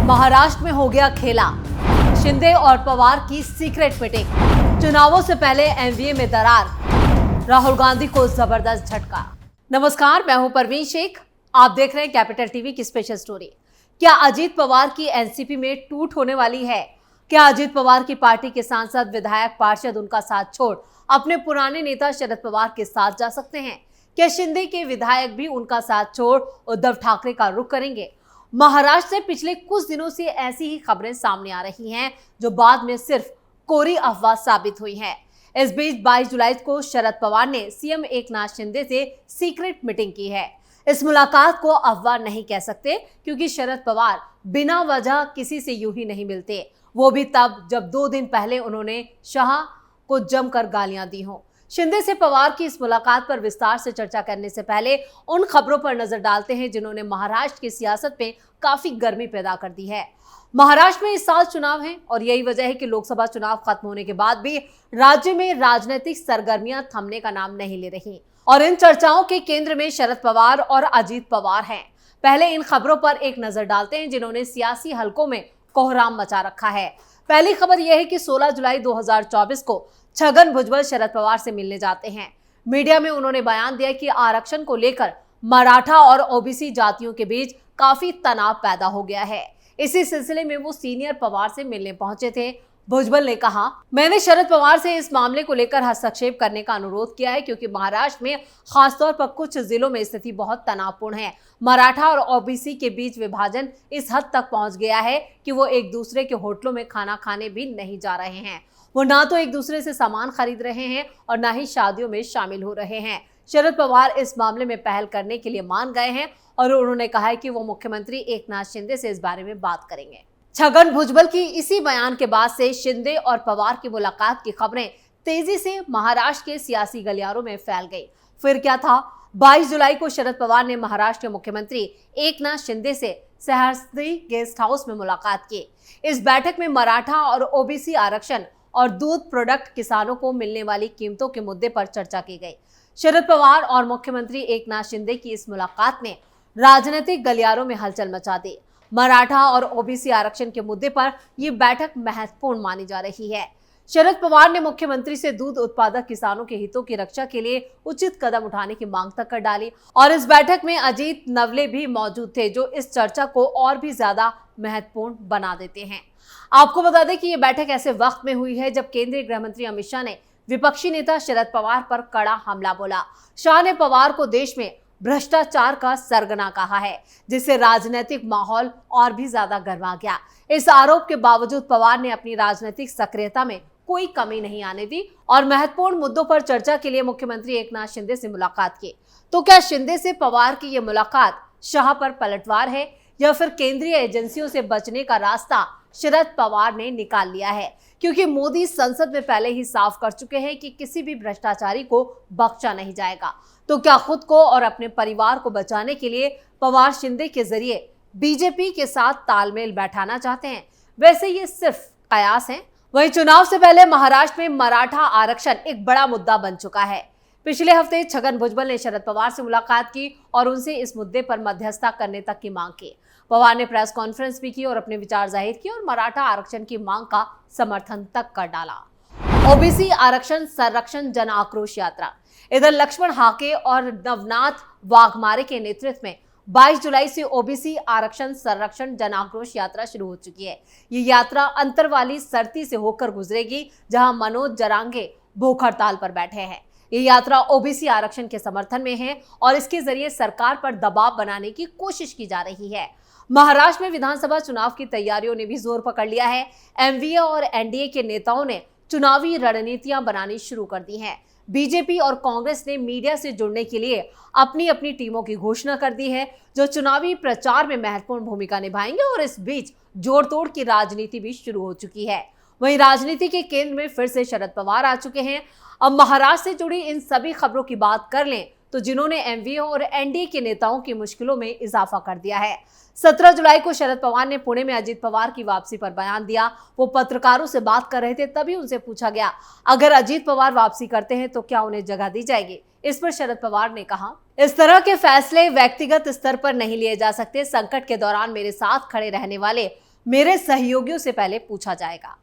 महाराष्ट्र में हो गया खेला, शिंदे और पवार की सीक्रेट मीटिंग, चुनावों से पहले एमवीए में दरार, राहुल गांधी को जबरदस्त झटका। नमस्कार, मैं हूं परवीन शेख, आप देख रहे हैं कैपिटल टीवी की स्पेशल स्टोरी। क्या अजीत पवार की एनसीपी में टूट होने वाली है? क्या अजीत पवार की पार्टी के सांसद, विधायक, पार्षद उनका साथ छोड़ अपने पुराने नेता शरद पवार के साथ जा सकते हैं? क्या शिंदे के विधायक भी उनका साथ छोड़ उद्धव ठाकरे का रुख करेंगे? महाराष्ट्र से पिछले कुछ दिनों से ऐसी ही खबरें सामने आ रही हैं, जो बाद में सिर्फ कोरी अफवाह साबित हुई हैं। इस बीच 22 जुलाई को शरद पवार ने सीएम एकनाथ शिंदे से सीक्रेट मीटिंग की है। इस मुलाकात को अफवाह नहीं कह सकते, क्योंकि शरद पवार बिना वजह किसी से यूं ही नहीं मिलते, वो भी तब जब 2 दिन पहले उन्होंने शाह को जमकर गालियां दी हों। शिंदे से पवार की इस मुलाकात पर विस्तार से चर्चा करने से पहले उन खबरों पर नजर डालते हैं जिन्होंने महाराष्ट्र की सियासत में काफी गर्मी पैदा कर दी है। महाराष्ट्र में इस साल चुनाव हैं और यही वजह है कि लोकसभा चुनाव खत्म होने के बाद भी राज्य में राजनीतिक सरगर्मियां थमने का नाम नहीं ले रही और इन चर्चाओं के केंद्र में शरद पवार और अजीत पवार हैं। पहले इन खबरों पर एक नजर डालते हैं जिन्होंने सियासी हलकों में कोहराम मचा रखा है। पहली खबर यह है कि 16 जुलाई 2024 को छगन भुजबल शरद पवार से मिलने जाते हैं। मीडिया में उन्होंने बयान दिया कि आरक्षण को लेकर मराठा और ओबीसी जातियों के बीच काफी तनाव पैदा हो गया है। इसी सिलसिले में वो सीनियर पवार से मिलने पहुंचे थे। भुजबल ने कहा, मैंने शरद पवार से इस मामले को लेकर हस्तक्षेप करने का अनुरोध किया है, क्योंकि महाराष्ट्र में खासतौर पर कुछ जिलों में स्थिति बहुत तनावपूर्ण है। मराठा और ओबीसी के बीच विभाजन इस हद तक पहुंच गया है कि वो एक दूसरे के होटलों में खाना खाने भी नहीं जा रहे हैं। वो ना तो एक दूसरे से सामान खरीद रहे हैं और ना ही शादियों में शामिल हो रहे हैं। शरद पवार इस मामले में पहल करने के लिए मान गए हैं और उन्होंने कहा है कि वो मुख्यमंत्री एकनाथ शिंदे से इस बारे में बात करेंगे। छगन भुजबल की इसी बयान के बाद से शिंदे और पवार की मुलाकात की खबरें तेजी से महाराष्ट्र के सियासी गलियारों में फैल गई। फिर क्या था? 22 जुलाई को शरद पवार ने महाराष्ट्र के मुख्यमंत्री एकनाथ शिंदे से सहस्त्री गेस्ट हाउस में मुलाकात की। इस बैठक में मराठा और ओबीसी आरक्षण और दूध प्रोडक्ट किसानों को मिलने वाली कीमतों के मुद्दे पर चर्चा की गई। शरद पवार और मुख्यमंत्री एकनाथ शिंदे की इस मुलाकात ने राजनीतिक गलियारों में हलचल मचा दी। मराठा और ओबीसी आरक्षण के मुद्दे पर यह बैठक महत्वपूर्ण मानी जा रही है। शरद पवार ने मुख्यमंत्री से दूध उत्पादक किसानों के हितों की रक्षा के लिए उचित कदम उठाने की मांग तक कर डाली और इस बैठक में अजीत नवले भी मौजूद थे, जो इस चर्चा को और भी ज्यादा महत्वपूर्ण बना देते हैं। आपको बता दें कि यह बैठक ऐसे वक्त में हुई है जब केंद्रीय गृह मंत्री अमित शाह ने विपक्षी नेता शरद पवार पर कड़ा हमला बोला। शाह ने पवार को देश में भ्रष्टाचार का सरगना कहा है, जिससे राजनीतिक माहौल और भी ज्यादा गर्मा गया। इस आरोप के बावजूद पवार ने अपनी राजनीतिक सक्रियता में कोई कमी नहीं आने दी और महत्वपूर्ण मुद्दों पर चर्चा के लिए मुख्यमंत्री एकनाथ शिंदे से मुलाकात की। तो क्या शिंदे से पवार की यह मुलाकात शाह पर पलटवार है या फिर केंद्रीय एजेंसियों से बचने का रास्ता शरद पवार ने निकाल लिया है? क्योंकि मोदी संसद में पहले ही साफ कर चुके हैं कि किसी भी भ्रष्टाचारी को बख्शा नहीं जाएगा। तो क्या खुद को और अपने परिवार को बचाने के लिए पवार शिंदे के जरिए बीजेपी के साथ तालमेल बैठाना चाहते हैं? वैसे ये सिर्फ कयास है। वहीं चुनाव से पहले महाराष्ट्र में मराठा आरक्षण एक बड़ा मुद्दा बन चुका है। पिछले हफ्ते छगन भुजबल ने शरद पवार से मुलाकात की और उनसे इस मुद्दे पर मध्यस्थता करने तक की मांग की। पवार ने प्रेस कॉन्फ्रेंस भी की और अपने विचार जाहिर किए और मराठा आरक्षण की मांग का समर्थन तक कर डाला। ओबीसी आरक्षण संरक्षण जन आक्रोश यात्रा। इधर लक्ष्मण हाके और नवनाथ वाघमारे के नेतृत्व में 22 जुलाई से ओबीसी आरक्षण संरक्षण जन आक्रोश यात्रा शुरू हो चुकी है। ये यात्रा अंतरवाली सरती से होकर गुजरेगी, जहां मनोज जरांगे भूख हड़ताल पर बैठे हैं। ये यात्रा ओबीसी आरक्षण के समर्थन में है और इसके जरिए सरकार पर दबाव बनाने की कोशिश की जा रही है। महाराष्ट्र में विधानसभा चुनाव की तैयारियों ने भी जोर पकड़ लिया है। एमवीए और एनडीए के नेताओं ने चुनावी रणनीतियां बनानी शुरू कर दी हैं। बीजेपी और कांग्रेस ने मीडिया से जुड़ने के लिए अपनी अपनी टीमों की घोषणा कर दी है, जो चुनावी प्रचार में महत्वपूर्ण भूमिका निभाएंगे और इस बीच जोड़ तोड़ की राजनीति भी शुरू हो चुकी है। वहीं राजनीति के केंद्र में फिर से शरद पवार आ चुके हैं। अब महाराष्ट्र से जुड़ी इन सभी खबरों की बात कर लें तो जिन्होंने एमवीए और एनडीए के नेताओं की मुश्किलों में इजाफा कर दिया है। 17 जुलाई को शरद पवार ने पुणे में अजीत पवार की वापसी पर बयान दिया। वो पत्रकारों से बात कर रहे थे, तभी उनसे पूछा गया, अगर अजीत पवार वापसी करते हैं तो क्या उन्हें जगह दी जाएगी? इस पर शरद पवार ने कहा, इस तरह के फैसले व्यक्तिगत स्तर पर नहीं लिए जा सकते। संकट के दौरान मेरे साथ खड़े रहने वाले मेरे सहयोगियों से पहले पूछा जाएगा।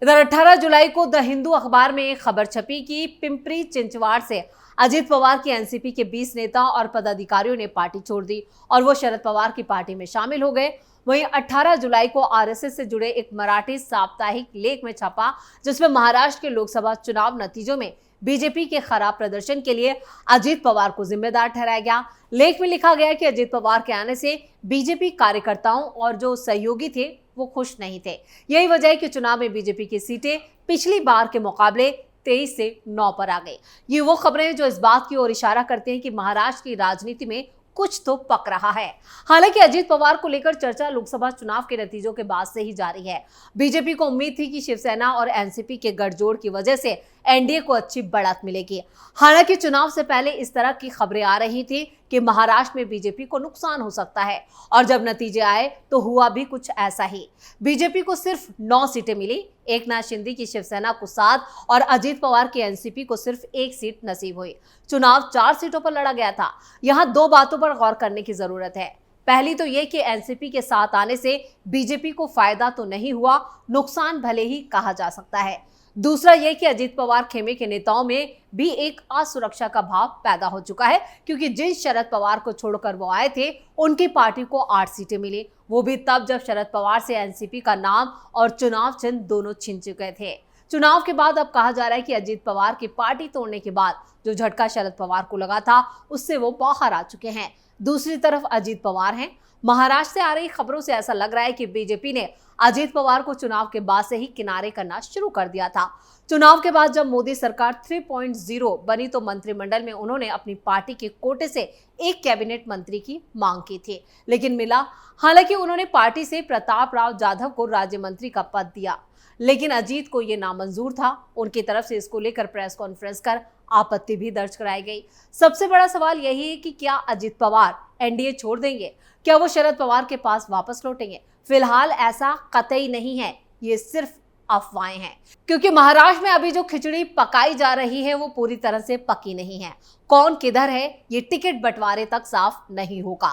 इधर 18 जुलाई को द हिंदू अखबार में एक खबर छपी कि पिंपरी चिंचवाड़ से अजीत पवार की एनसीपी के 20 नेता और पदाधिकारियों ने पार्टी छोड़ दी और वो शरद पवार की पार्टी में शामिल हो गए। वहीं 18 जुलाई को आरएसएस से जुड़े एक मराठी साप्ताहिक लेख में छपा, जिसमें महाराष्ट्र के लोकसभा चुनाव नतीजों में बीजेपी के खराब प्रदर्शन के लिए अजीत पवार को जिम्मेदार ठहराया गया। लेख में लिखा गया कि अजीत पवार के आने से बीजेपी कार्यकर्ताओं और जो सहयोगी थे वो खुश नहीं थे। यही वजह है कि चुनाव में बीजेपी की सीटें पिछली बार के मुकाबले 23 से 9 पर आ गई। ये वो खबरें हैं जो इस बात की ओर इशारा करते हैं कि महाराष्ट्र की राजनीति में कुछ तो पक रहा है। हालांकि अजीत पवार को लेकर चर्चा लोकसभा चुनाव के नतीजों के बाद से ही जारी है। बीजेपी को उम्मीद थी कि शिवसेना और एनसीपी के गठजोड़ की वजह से एनडीए को अच्छी बढ़त मिलेगी। हालांकि चुनाव से पहले इस तरह की खबरें आ रही थी कि महाराष्ट्र में बीजेपी को नुकसान हो सकता है और जब नतीजे आए तो हुआ भी कुछ ऐसा ही। बीजेपी को सिर्फ 9 सीटें मिली, एकनाथ शिंदे की शिवसेना को 7 और अजीत पवार की एनसीपी को सिर्फ 1 सीट नसीब हुई। चुनाव 4 सीटों पर लड़ा गया था। यहाँ 2 बातों पर गौर करने की जरूरत है। पहली तो ये कि एनसीपी के साथ आने से बीजेपी को फायदा तो नहीं हुआ, नुकसान भले ही कहा जा सकता है। दूसरा यह कि अजीत पवार खेमे के नेताओं में भी एक असुरक्षा का भाव पैदा हो चुका है, क्योंकि जिन शरद पवार को छोड़कर वो आए थे उनकी पार्टी को 8 सीटें मिली, वो भी तब जब शरद पवार से एनसीपी का नाम और चुनाव चिन्ह दोनों छिन चुके थे। चुनाव के बाद अब कहा जा रहा है कि अजीत पवार की पार्टी तोड़ने के बाद जो झटका शरद पवार को लगा था उससे वो बाहर आ चुके हैं। दूसरी तरफ अजीत पवार हैं। महाराष्ट्र से आ रही खबरों से ऐसा लग रहा है कि बीजेपी ने अजीत पवार को चुनाव के बाद से ही किनारे करना शुरू कर दिया था। चुनाव के बाद जब मोदी सरकार 3.0 बनी तो मंत्रिमंडल में उन्होंने अपनी पार्टी के कोटे से एक कैबिनेट मंत्री की मांग की थी, लेकिन मिला। हालांकि उन्होंने पार्टी से प्रताप राव जाधव को राज्य मंत्री का पद दिया, लेकिन अजीत को यह नामंजूर था। उनकी तरफ से इसको लेकर प्रेस कॉन्फ्रेंस कर आपत्ति भी दर्ज कराई गई। सबसे बड़ा सवाल यही है कि क्या अजीत पवार एनडीए छोड़ देंगे? क्या वो शरद पवार के पास वापस लौटेंगे? फिलहाल ऐसा कतई नहीं है, ये सिर्फ अफवाहें हैं, क्योंकि महाराष्ट्र में अभी जो खिचड़ी पकाई जा रही है वो पूरी तरह से पकी नहीं है। कौन किधर है ये टिकट बंटवारे तक साफ नहीं होगा।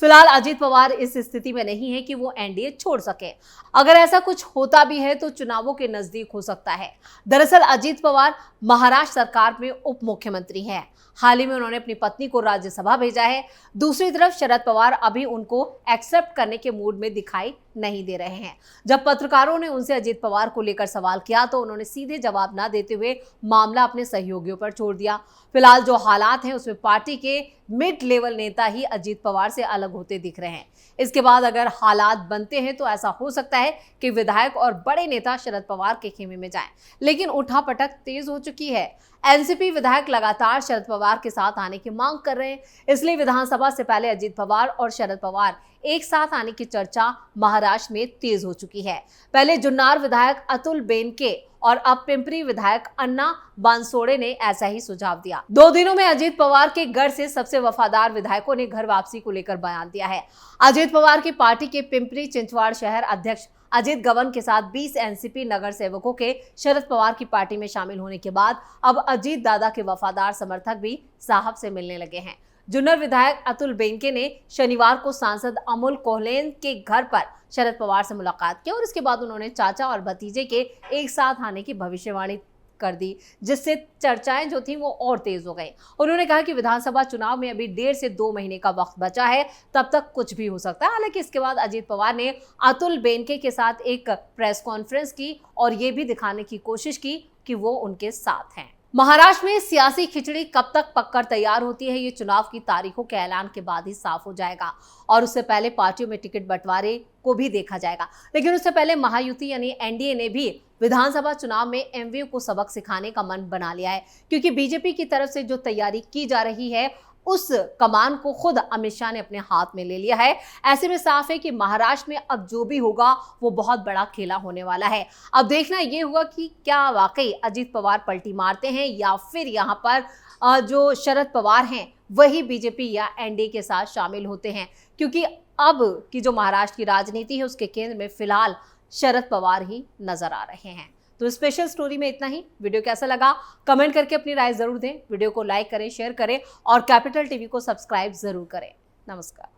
फिलहाल अजीत पवार इस स्थिति में नहीं है कि वो एनडीए छोड़ सके। अगर ऐसा कुछ होता भी है तो चुनावों के नजदीक हो सकता है। दरअसल अजीत पवार महाराष्ट्र सरकार में उप मुख्यमंत्री हैं। हाल ही में उन्होंने अपनी पत्नी को राज्यसभा भेजा है। दूसरी तरफ शरद पवार अभी उनको एक्सेप्ट करने के मूड में दिखाई नहीं दे रहे हैं। जब पत्रकारों ने उनसे अजीत पवार को लेकर सवाल किया तो उन्होंने सीधे जवाब न देते हुए मामला अपने सहयोगियों पर छोड़ दिया। फिलहाल जो हालात हैं उसमें पार्टी के मिड लेवल नेता ही अजीत पवार से अलग होते दिख रहे हैं। इसके बाद अगर हालात बनते हैं तो ऐसा हो सकता है कि विधायक और बड़े नेता शरद पवार के खेमे में जाएं, लेकिन उठापटक तेज हो चुकी है। एनसीपी विधायक लगातार शरद पवार के साथ आने की मांग कर रहे हैं, इसलिए विधानसभा से पहले अजीत पवार और शरद पवार एक साथ आने की चर्चा महाराष्ट्र में तेज हो चुकी है। पहले जुन्नार विधायक अतुल बेनके और अब पिंपरी विधायक अन्ना बांसोड़े ने ऐसा ही सुझाव दिया। 2 दिनों में अजीत पवार के घर से सबसे वफादार विधायकों ने घर वापसी को लेकर बयान दिया है। अजीत पवार की पार्टी के पिंपरी चिंचवाड़ शहर अध्यक्ष अजीत गवन के साथ 20 एनसीपी नगर सेवकों के शरद पवार की पार्टी में शामिल होने के बाद अब अजीत दादा के वफादार समर्थक भी साहब से मिलने लगे हैं। जुन्नर विधायक अतुल बेनके ने शनिवार को सांसद अमोल कोहलेन के घर पर शरद पवार से मुलाकात की और इसके बाद उन्होंने चाचा और भतीजे के एक साथ आने की भविष्यवाणी कर दी, जिससे चर्चाएं जो थी वो और तेज हो गई। उन्होंने कहा कि विधानसभा चुनाव में अभी 1.5 से 2 महीने का वक्त बचा है, तब तक कुछ भी हो सकता है। हालांकि इसके बाद अजीत पवार ने अतुल बेनके के साथ एक प्रेस कॉन्फ्रेंस की और ये भी दिखाने की कोशिश की कि वो उनके साथ हैं। महाराष्ट्र में सियासी खिचड़ी कब तक पककर तैयार होती है ये चुनाव की तारीखों के ऐलान के बाद ही साफ हो जाएगा और उससे पहले पार्टियों में टिकट बंटवारे को भी देखा जाएगा। लेकिन उससे पहले महायुति यानी एनडीए ने भी विधानसभा चुनाव में एमवीयू को सबक सिखाने का मन बना लिया है, क्योंकि बीजेपी की तरफ से जो तैयारी की जा रही है उस कमान को खुद अमित शाह ने अपने हाथ में ले लिया है। ऐसे में साफ है कि महाराष्ट्र में अब जो भी होगा वो बहुत बड़ा खेला होने वाला है। अब देखना ये होगा कि क्या वाकई अजीत पवार पलटी मारते हैं या फिर यहाँ पर जो शरद पवार हैं वही बीजेपी या एनडीए के साथ शामिल होते हैं, क्योंकि अब की जो महाराष्ट्र की राजनीति है उसके केंद्र में फिलहाल शरद पवार ही नजर आ रहे हैं। तो स्पेशल स्टोरी में इतना ही। वीडियो कैसा लगा कमेंट करके अपनी राय जरूर दें। वीडियो को लाइक करें, शेयर करें और कैपिटल टीवी को सब्सक्राइब जरूर करें। नमस्कार।